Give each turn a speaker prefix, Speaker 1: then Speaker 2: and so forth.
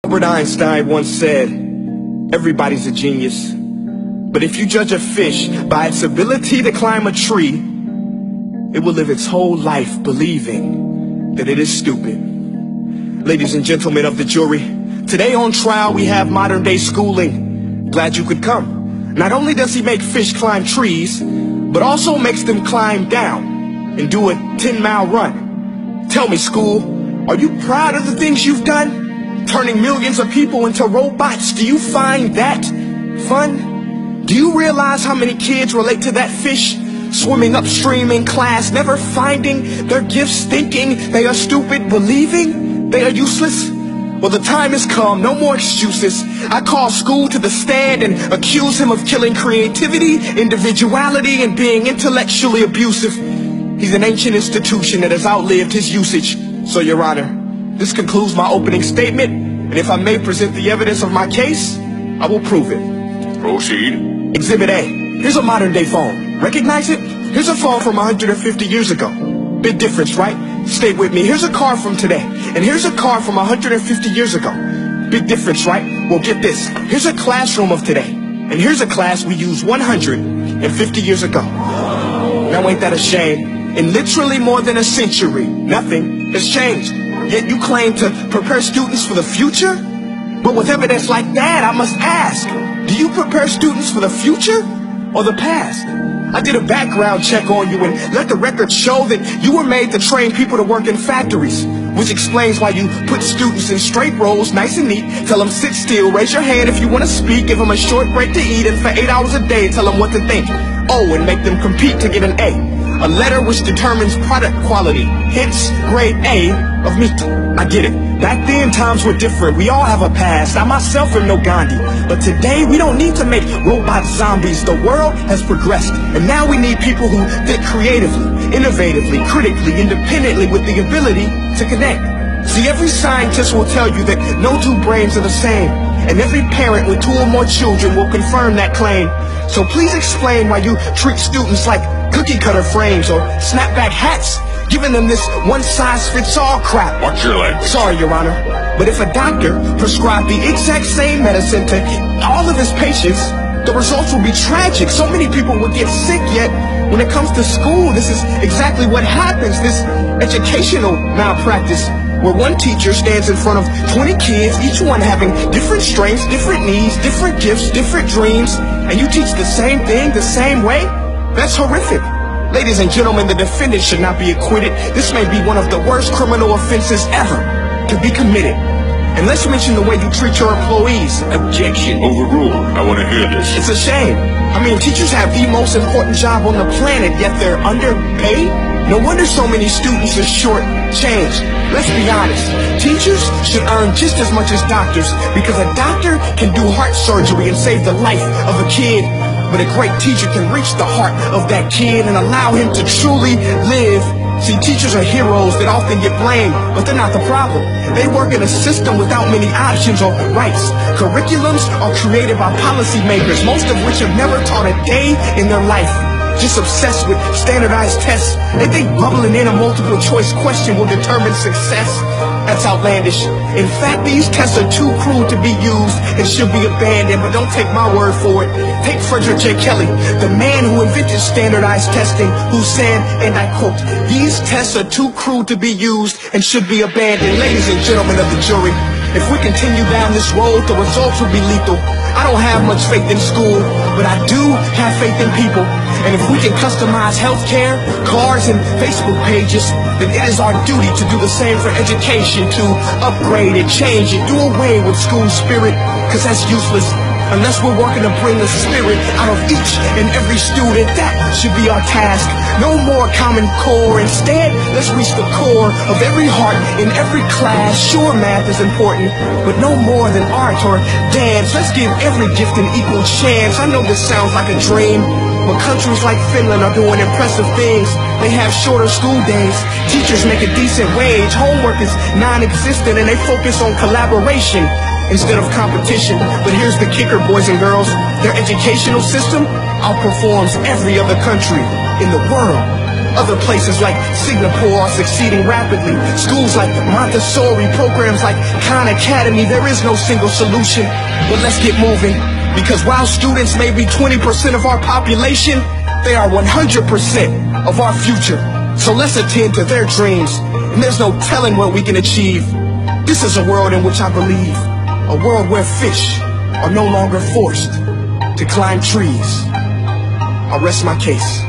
Speaker 1: Albert Einstein once said, everybody's a genius, but if you judge a fish by its ability to climb a tree, it will live its whole life believing that it is stupid. Ladies and gentlemen of the jury, today on trial we have modern day schooling. Glad you could come. Not only does he make fish climb trees, but also makes them climb down and do a 10-mile run. Tell me, school, are you proud of the things you've done? Turning millions of people into robots, do you find that fun? Do you realize how many kids relate to that fish swimming upstream in class, never finding their gifts, thinking they are stupid, believing they are useless? Well, the time has come, no more excuses. I call school to the stand and accuse him of killing creativity, individuality, and being intellectually abusive. He's an ancient institution that has outlived his usage. So, Your Honor, this concludes my opening statement, and if I may present the evidence of my case, I will prove it.
Speaker 2: Proceed.
Speaker 1: Exhibit A. Here's a modern day phone. Recognize it? Here's a phone from 150 years ago. Big difference, right? Stay with me. Here's a car from today, and here's a car from 150 years ago. Big difference, right? Well, get this. Here's a classroom of today, and here's a class we used 150 years ago. Now ain't that a shame? In literally more than a century, nothing has changed. Yet you claim to prepare students for the future? But with evidence like that, I must ask, do you prepare students for the future or the past? I did a background check on you and let the record show that you were made to train people to work in factories, which explains why you put students in straight rows, nice and neat, tell them sit still, raise your hand if you want to speak, give them a short break to eat, and for 8 hours a day tell them what to think. Oh, and make them compete to get an A letter which determines product quality, hence grade A of meat. I get it. Back then, times were different. We all have a past. I myself am no Gandhi. But today, we don't need to make robot zombies. The world has progressed. And now we need people who think creatively, innovatively, critically, independently, with the ability to connect. See, every scientist will tell you that no two brains are the same. And every parent with 2 or more children will confirm that claim. So please explain why you treat students like cookie cutter frames or snapback hats, giving them this one-size-fits-all crap.
Speaker 2: Watch your language.
Speaker 1: Sorry, Your Honor, but if a doctor prescribed the exact same medicine to all of his patients, the results will be tragic. So many people will get sick, yet when it comes to school, this is exactly what happens, this educational malpractice, where one teacher stands in front of 20 kids, each one having different strengths, different needs, different gifts, different dreams, and you teach the same thing the same way? That's horrific. Ladies and gentlemen, the defendant should not be acquitted. This may be one of the worst criminal offenses ever to be committed. And let's mention the way you treat your employees.
Speaker 2: Objection. Overruled. I want to hear this.
Speaker 1: It's a shame. I mean, teachers have the most important job on the planet, yet they're underpaid? No wonder so many students are short-changed. Let's be honest. Teachers should earn just as much as doctors, because a doctor can do heart surgery and save the life of a kid. But a great teacher can reach the heart of that kid and allow him to truly live. See, teachers are heroes that often get blamed, but they're not the problem. They work in a system without many options or rights. Curriculums are created by policymakers, most of which have never taught a day in their life. Just obsessed with standardized tests. They think bubbling in a multiple choice question will determine success. That's outlandish. In fact, these tests are too cruel to be used and should be abandoned, but don't take my word for it. Take Frederick J. Kelly, the man who invented standardized testing, who said, and I quote, "These tests are too cruel to be used and should be abandoned." Ladies and gentlemen of the jury, if we continue down this road, the results will be lethal. I don't have much faith in school, but I do have faith in people. And if we can customize healthcare, cars, and Facebook pages, then it is our duty to do the same for education, to upgrade and change and do away with school spirit, because that's useless. Unless we're working to bring the spirit out of each and every student, that should be our task. No more Common Core. Instead, let's reach the core of every heart in every class. Sure, math is important, but no more than art or dance. Let's give every gift an equal chance. I know this sounds like a dream, but countries like Finland are doing impressive things. They have shorter school days. Teachers make a decent wage. Homework is non-existent, and they focus on collaboration instead of competition. But here's the kicker, boys and girls. Their educational system outperforms every other country in the world. Other places like Singapore are succeeding rapidly. Schools like Montessori, programs like Khan Academy, there is no single solution. But let's get moving, because while students may be 20% of our population, they are 100% of our future. So let's attend to their dreams, and there's no telling what we can achieve. This is a world in which I believe, a world where fish are no longer forced to climb trees. I'll rest my case.